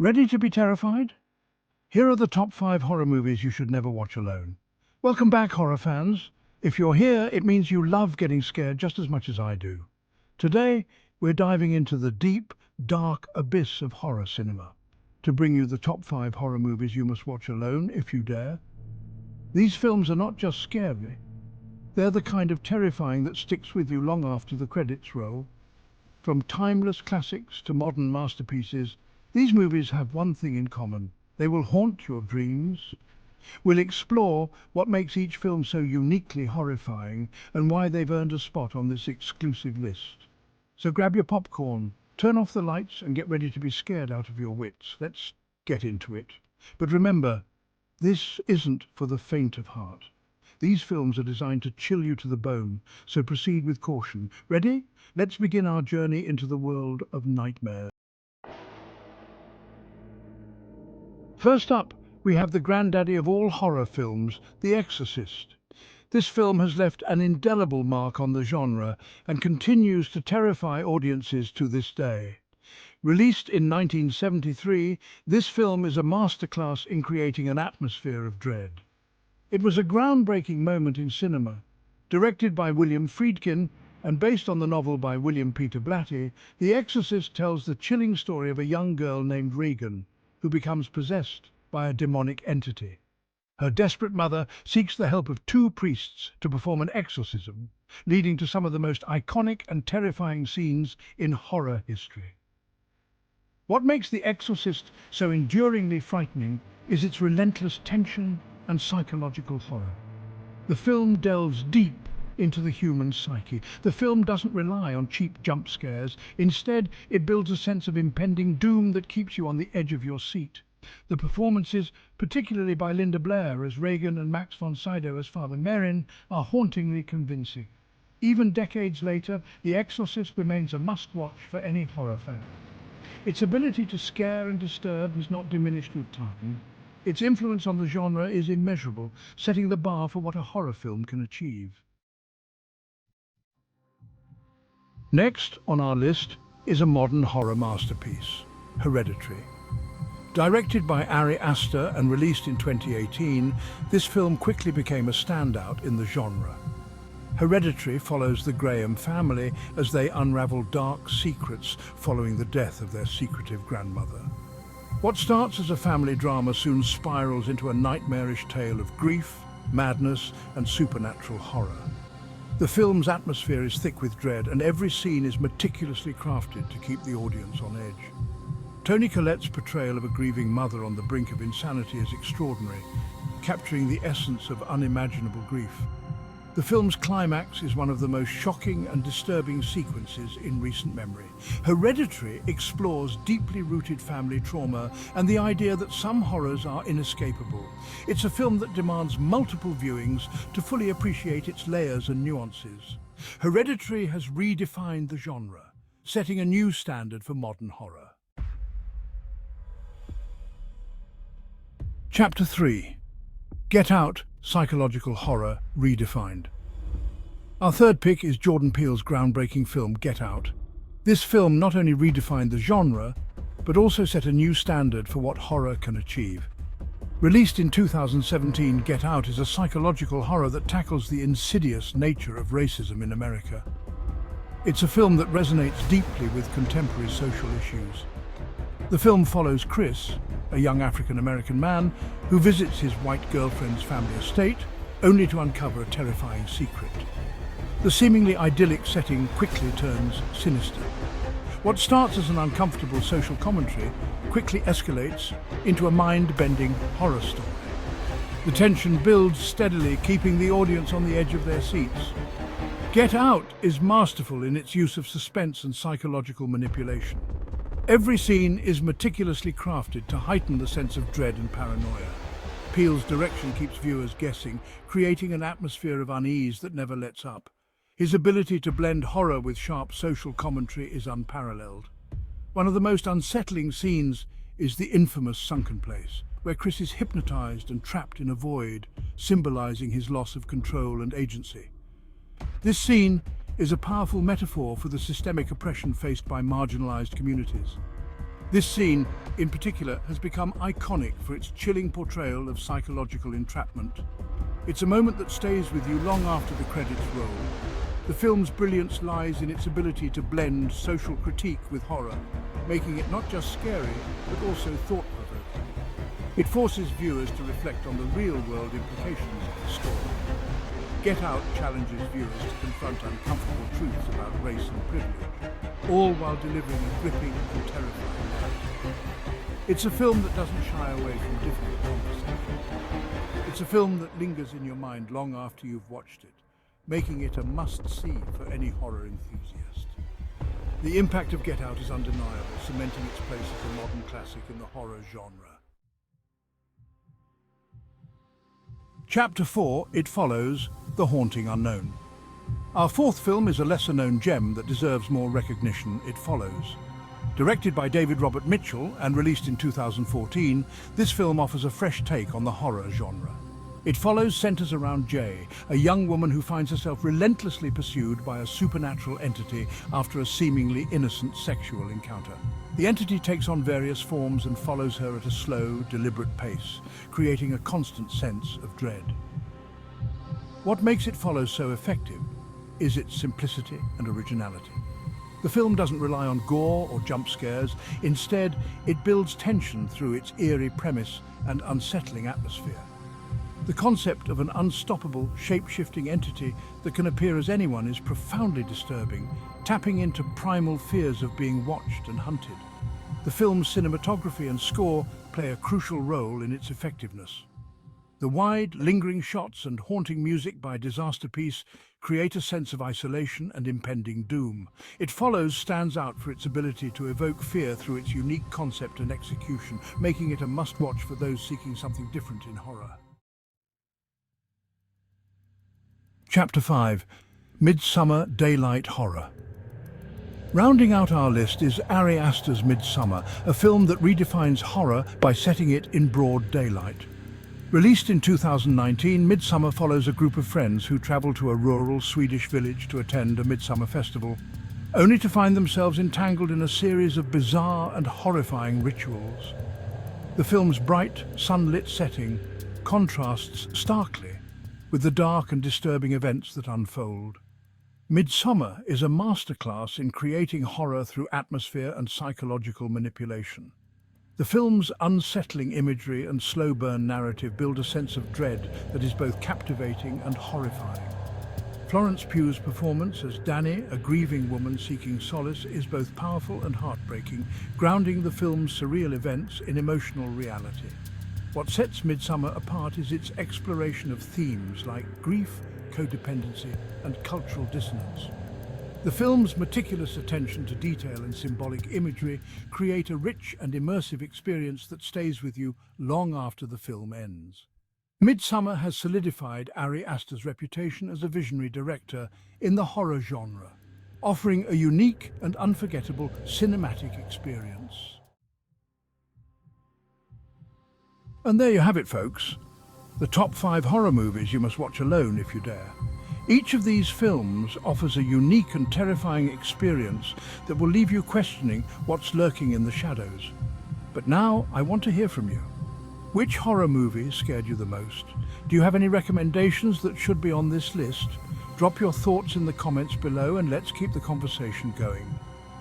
Ready to be terrified? Here are the top 5 horror movies you should never watch alone. Welcome back, horror fans. If you're here, it means you love getting scared just as much as I do. Today, we're diving into the deep, dark abyss of horror cinema to bring you the top 5 horror movies you must watch alone if you dare. These films are not just scary, they're the kind of terrifying that sticks with you long after the credits roll. From timeless classics to modern masterpieces, these movies have one thing in common. They will haunt your dreams. We'll explore what makes each film so uniquely horrifying and why they've earned a spot on this exclusive list. So grab your popcorn, turn off the lights and get ready to be scared out of your wits. Let's get into it. But remember, this isn't for the faint of heart. These films are designed to chill you to the bone, so proceed with caution. Ready? Let's begin our journey into the world of nightmares. First up, we have the granddaddy of all horror films, The Exorcist. This film has left an indelible mark on the genre and continues to terrify audiences to this day. Released in 1973, this film is a masterclass in creating an atmosphere of dread. It was a groundbreaking moment in cinema. Directed by William Friedkin and based on the novel by William Peter Blatty, The Exorcist tells the chilling story of a young girl named Regan, who becomes possessed by a demonic entity. Her desperate mother seeks the help of 2 priests to perform an exorcism, leading to some of the most iconic and terrifying scenes in horror history. What makes The Exorcist so enduringly frightening is its relentless tension and psychological horror. The film delves deep into the human psyche. The film doesn't rely on cheap jump scares. Instead, it builds a sense of impending doom that keeps you on the edge of your seat. The performances, particularly by Linda Blair as Regan and Max von Sydow as Father Merrin, are hauntingly convincing. Even decades later, The Exorcist remains a must-watch for any horror fan. Its ability to scare and disturb has not diminished with time. Its influence on the genre is immeasurable, setting the bar for what a horror film can achieve. Next on our list is a modern horror masterpiece, Hereditary. Directed by Ari Aster and released in 2018, this film quickly became a standout in the genre. Hereditary follows the Graham family as they unravel dark secrets following the death of their secretive grandmother. What starts as a family drama soon spirals into a nightmarish tale of grief, madness, and supernatural horror. The film's atmosphere is thick with dread, and every scene is meticulously crafted to keep the audience on edge. Toni Collette's portrayal of a grieving mother on the brink of insanity is extraordinary, capturing the essence of unimaginable grief. The film's climax is one of the most shocking and disturbing sequences in recent memory. Hereditary explores deeply rooted family trauma and the idea that some horrors are inescapable. It's a film that demands multiple viewings to fully appreciate its layers and nuances. Hereditary has redefined the genre, setting a new standard for modern horror. Chapter 3. Get Out, Psychological Horror Redefined. Our third pick is Jordan Peele's groundbreaking film Get Out. This film not only redefined the genre, but also set a new standard for what horror can achieve. Released in 2017, Get Out is a psychological horror that tackles the insidious nature of racism in America. It's a film that resonates deeply with contemporary social issues. The film follows Chris, a young African-American man who visits his white girlfriend's family estate, only to uncover a terrifying secret. The seemingly idyllic setting quickly turns sinister. What starts as an uncomfortable social commentary quickly escalates into a mind-bending horror story. The tension builds steadily, keeping the audience on the edge of their seats. Get Out is masterful in its use of suspense and psychological manipulation. Every scene is meticulously crafted to heighten the sense of dread and paranoia. Peele's direction keeps viewers guessing, creating an atmosphere of unease that never lets up. His ability to blend horror with sharp social commentary is unparalleled. One of the most unsettling scenes is the infamous sunken place, where Chris is hypnotized and trapped in a void, symbolizing his loss of control and agency. This scene is a powerful metaphor for the systemic oppression faced by marginalized communities. This scene, in particular, has become iconic for its chilling portrayal of psychological entrapment. It's a moment that stays with you long after the credits roll. The film's brilliance lies in its ability to blend social critique with horror, making it not just scary, but also thought-provoking. It forces viewers to reflect on the real-world implications of the story. Get Out challenges viewers to confront uncomfortable truths about race and privilege, all while delivering a gripping and terrifying narrative. It's a film that doesn't shy away from difficult conversations. It's a film that lingers in your mind long after you've watched it, making it a must-see for any horror enthusiast. The impact of Get Out is undeniable, cementing its place as a modern classic in the horror genre. Chapter 4, It Follows, The Haunting Unknown. Our fourth film is a lesser-known gem that deserves more recognition, It Follows. Directed by David Robert Mitchell and released in 2014, this film offers a fresh take on the horror genre. It Follows centers around Jay, a young woman who finds herself relentlessly pursued by a supernatural entity after a seemingly innocent sexual encounter. The entity takes on various forms and follows her at a slow, deliberate pace, creating a constant sense of dread. What makes It Follows so effective is its simplicity and originality. The film doesn't rely on gore or jump scares. Instead, it builds tension through its eerie premise and unsettling atmosphere. The concept of an unstoppable, shape-shifting entity that can appear as anyone is profoundly disturbing, tapping into primal fears of being watched and hunted. The film's cinematography and score play a crucial role in its effectiveness. The wide, lingering shots and haunting music by Disaster Piece create a sense of isolation and impending doom. It Follows stands out for its ability to evoke fear through its unique concept and execution, making it a must-watch for those seeking something different in horror. Chapter 5, Midsommar Daylight Horror. Rounding out our list is Ari Aster's Midsommar, a film that redefines horror by setting it in broad daylight. Released in 2019, Midsommar follows a group of friends who travel to a rural Swedish village to attend a midsummer festival, only to find themselves entangled in a series of bizarre and horrifying rituals. The film's bright, sunlit setting contrasts starkly with the dark and disturbing events that unfold. Midsommar is a masterclass in creating horror through atmosphere and psychological manipulation. The film's unsettling imagery and slow-burn narrative build a sense of dread that is both captivating and horrifying. Florence Pugh's performance as Dani, a grieving woman seeking solace, is both powerful and heartbreaking, grounding the film's surreal events in emotional reality. What sets Midsommar apart is its exploration of themes like grief, codependency, and cultural dissonance. The film's meticulous attention to detail and symbolic imagery create a rich and immersive experience that stays with you long after the film ends. Midsommar has solidified Ari Aster's reputation as a visionary director in the horror genre, offering a unique and unforgettable cinematic experience. And there you have it, folks. The top 5 horror movies you must watch alone if you dare. Each of these films offers a unique and terrifying experience that will leave you questioning what's lurking in the shadows. But now I want to hear from you. Which horror movie scared you the most? Do you have any recommendations that should be on this list? Drop your thoughts in the comments below and let's keep the conversation going.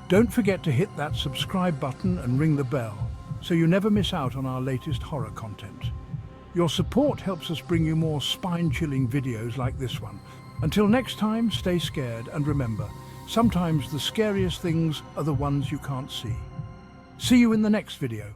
Don't forget to hit that subscribe button and ring the bell so you never miss out on our latest horror content. Your support helps us bring you more spine-chilling videos like this one. Until next time, stay scared and remember, sometimes the scariest things are the ones you can't see. See you in the next video.